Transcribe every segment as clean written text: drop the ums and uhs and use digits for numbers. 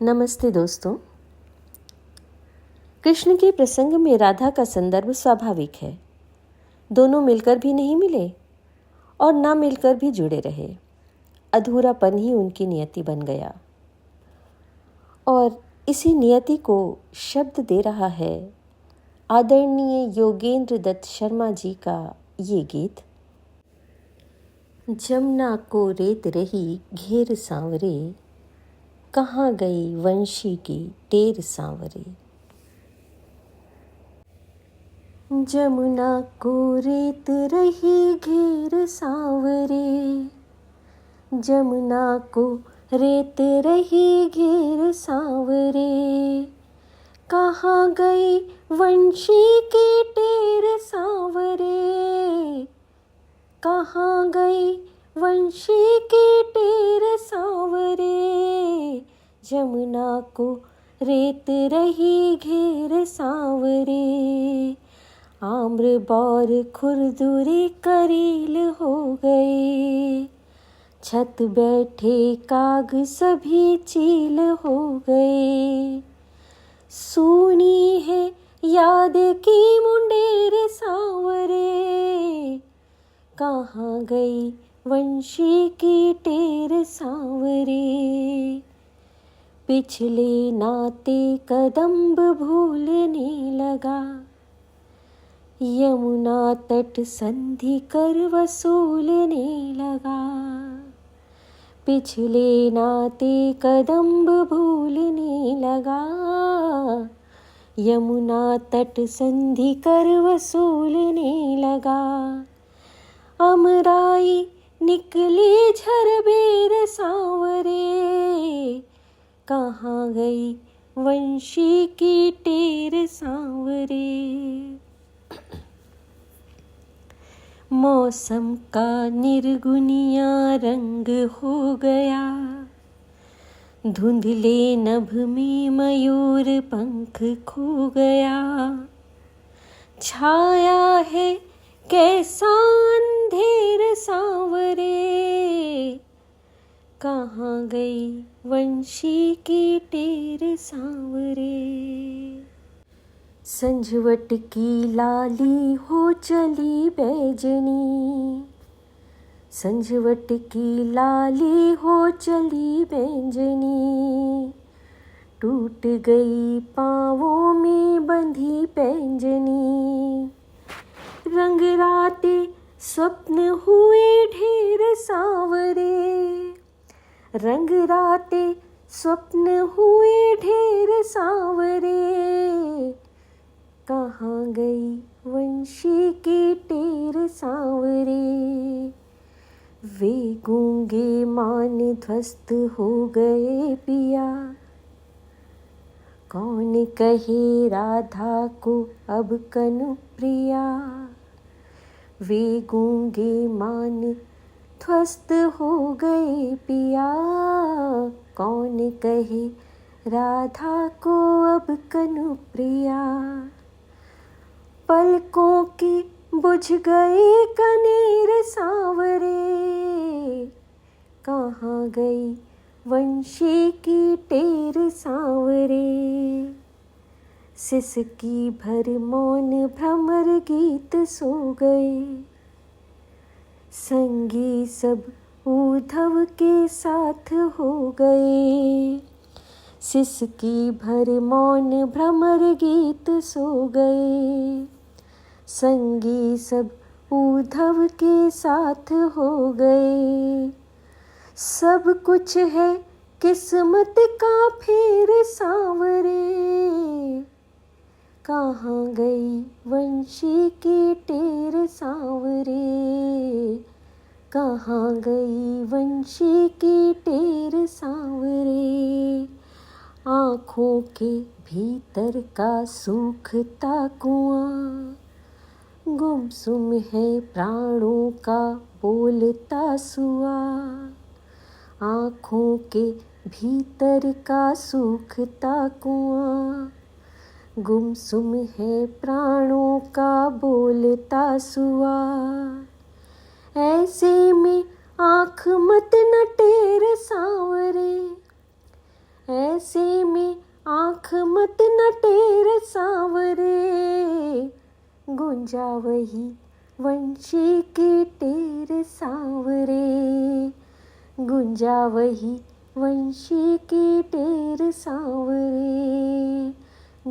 नमस्ते दोस्तों। कृष्ण के प्रसंग में राधा का संदर्भ स्वाभाविक है। दोनों मिलकर भी नहीं मिले और ना मिलकर भी जुड़े रहे। अधूरापन ही उनकी नियति बन गया और इसी नियति को शब्द दे रहा है आदरणीय योगेंद्र दत्त शर्मा जी का ये गीत। जमुना को रेत रही घेर सांवरे, कहाँ गई वंशी की टेर सांवरे। जमुना को रेत रही घेर सांवरे, जमुना को रेत रही घेर सांवरे, कहाँ गई वंशी की टेर सांवरे, कहाँ गई वंशी की टेर सांवरे। जमुना को रेत रही घेर सांवरे, आम्र बौर खुरदुरी करील हो गए, छत बैठे काग सभी चील हो गए। सूनी है याद की मुंडेर सांवरे, कहाँ गई वंशी की टेर सांवरे। पिछले नाते कदम्ब भूलने लगा, यमुना तट संधि कर वसूलने लगा। पिछले नाते कदम्ब भूलने लगा, यमुना तट संधि कर वसूलने लगा। अमराई निकली झरबेर सांवरे, कहाँ गई वंशी की टेर सांवरे। मौसम का निर्गुनिया रंग हो गया, धुंधले नभ में मयूर पंख खो गया। छाया है कैसा अंधेर सांवरे, कहाँ गई वंशी की टेर सांवरे। संझवट की लाली हो चली बैजनी, संझवट की लाली हो चली बैंजनी। टूट गई पाँवों में बंधी पैंजनी, रंग राते स्वप्न हुए ढेर सांवरे, रंग राते स्वप्न हुए ढेर सांवरे। कहाँ गई वंशी की टेर सांवरे। वे गूंगे मान ध्वस्त हो गए पिया, कौन कहे राधा को अब कनु प्रिया। वे गूंगे मान ध्वस्त हो गए पिया, कौन कहे राधा को अब कनु प्रिया। पलकों की बुझ गए कनेर सांवरे, कहाँ गई वंशी की टेर सांवरे। सिसकी भर मौन भ्रमर गीत सो गए, संगी सब उद्धव के साथ हो गए। सिसकी भर मौन भ्रमर गीत सो गए, संगी सब उद्धव के साथ हो गए। सब कुछ है किस्मत का फेर सांवरे, कहाँ गई वंशी की टेर सांवरे, कहाँ गई वंशी की टेर सांवरे। आँखों के भीतर का सूखता कुआं, गुमसुम है प्राणों का बोलता सुआ। आँखों के भीतर का सूखता कुआं, गुमसुम है प्राणों का बोलता सुआ। ऐसे में आँख मत न टेर सांवरे, ऐसे में आँख मत न टेर सांवरे, गुंजा वही वंशी की टेर सांवरे, गुंजा वही वंशी की टेर सांवरे,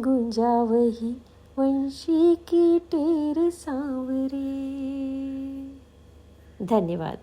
गुंजा वही वंशी की टेर सांवरे। धन्यवाद।